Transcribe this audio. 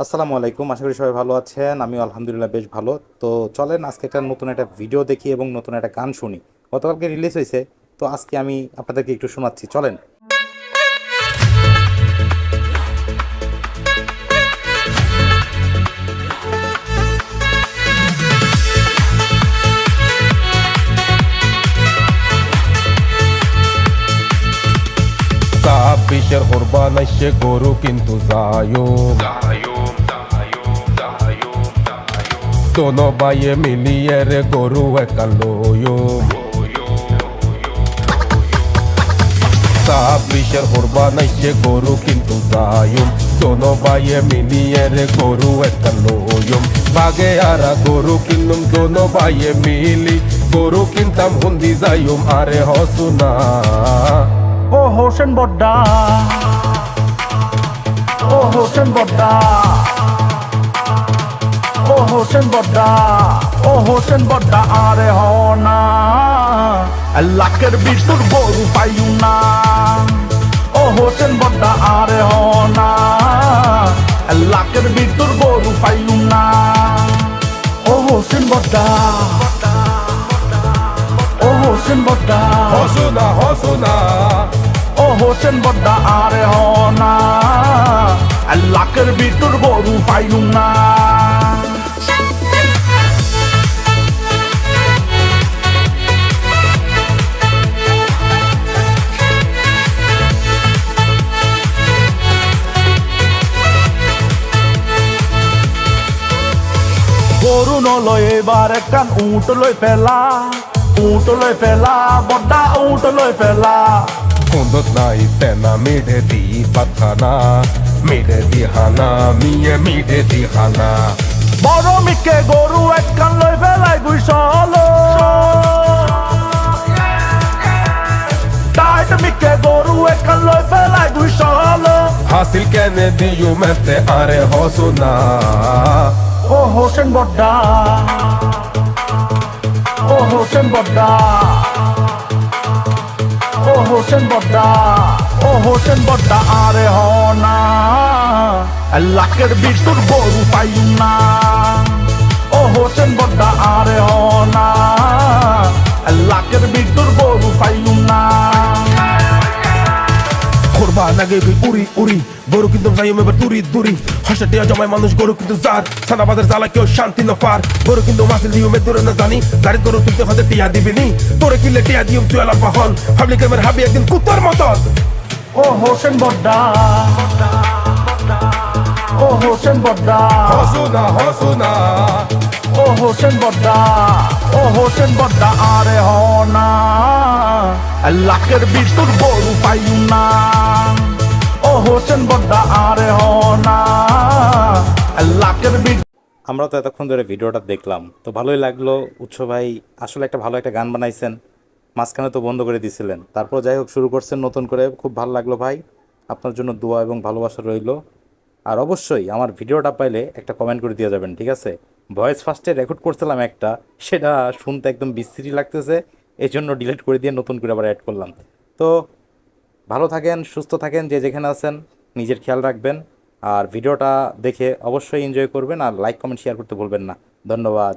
আসসালামু আলাইকুম, আশা করি সবাই ভালো আছেন। আমিও আলহামদুলিল্লাহ বেশ ভালো। তো চলেন আজকে একটা নতুন একটা ভিডিও দেখি এবং নতুন একটা গান শুনি। গতকালকে রিলিজ হয়েছে, তো আজকে আমি আপনাদেরকে একটু শোনাচ্ছি, চলেন। ছাব্বিশের কোরবান আইসে গরু কিন্তু যায়ুম দোনো বাইয়ে মিলিয়ে রে গরু একা লয়ুম ছাব্বিশের কোরবান আইসে গরু কিন্তু যায়ুম দোনো বাইয়ে মিলিয়ে রে গরু একা লয়ুম বাগে আরা গরু কিনুম দোনো বাইয়ে মিলি গরু কিনতাম হুন্দি যাইম আরে হসুনা ও হোসেন বড্ডা, ও হোসেন বড্ডা, ও হোসেন বড্ডা, ও হোসেন বড্ডা আরে হনা লাখের ভিতর গরু পাইউ না। ও হোসেন বড্ডা আরে হনা লাখের ভিতর গরু পাইউ না। ও হোসেন বড্ডা, ও হোসেন বড্ডা, হসুনা হসুনা ও হোসেন বড্ডা আরে হনা লাখের ভিতর গরু পাইলু না। গরু নলয় এবার একখান উঠ লই ফেলা, উঠ লই ফেলা বড্ডা উঠ লই ফেলা। কুন্দত নাই তেনা মিঠে দি পাতখানা মিঠে দি হানা মিয়ে মিঠে দি হানা বড় মিকে গরু একখান লই ফেলাই গুইসলো, টাইট মিকে গরু একখান লই ফেলাই গুইসলো। হাসিল কেনে দিয়ু মেতে আরে হসুনা ও হোসেন বড্ডা, ও হোসেন বড্ডা, ও হোসেন বড্ডা, ও হোসেন বড্ডা আরে হনা লাখের ভিতর গরু পাইউ না। ও হোসেন বড্ডা আরে হনা লাখের ভিতর গরু পাইউ না। কোরবান আগে গই উড়ি উড়ি গরু কিন্তু যাইম এবার তুরি তুরি হাসা টিয়া জমায় মানুষ গরু কিন্তু যার সানা বাজার জ্বালা কেউ শান্তি না পার গরু কিন্তু মাসিল দিও মে দূরে না জানি গাড়ি গরু তুলতে হতে টিয়া দিবিনি তোরে কিলে টিয়া দিম তুই আলাপ হন পাবলিক এর হাবি একদিন কুত্তার মতন। ও হোসেন বড্ডা, ও হোসেন বড্ডা, হসুনা হসুনা ও হোসেন বড্ডা, ও হোসেন বড্ডা আরে হনা লাখের ভিতর গরু পাইউ না। ও হোসেন বড্ডা আরে হনা লাখের ভিতর। আমরা তো এতক্ষণ ধরে ভিডিওটা দেখলাম, তো ভালোই লাগলো। উৎস ভাই আসলে একটা ভালো একটা গান বানাইছেন, মাঝখানে তো বন্ধ করে দিছিলেন, তারপর যাই হোক শুরু করছেন নতুন করে, খুব ভালো লাগলো ভাই। আপনার জন্য দোয়া এবং ভালোবাসা রইলো। আর অবশ্যই আমার ভিডিওটা পাইলে একটা কমেন্ট করে দিয়ে যাবেন, ঠিক আছে? ভয়েস ফার্স্টে রেকর্ড করছিলাম একটা, সেটা শুনতে একদম বিশ্রী লাগতেছে, এই জন্য ডিলিট করে দিয়ে নতুন করে আবার অ্যাড করলাম। তো ভালো থাকেন, সুস্থ থাকেন, যে যেখানে আছেন নিজের খেয়াল রাখবেন। আর ভিডিওটা দেখে অবশ্যই এনজয় করবেন, আর লাইক কমেন্ট শেয়ার করতে ভুলবেন না। ধন্যবাদ।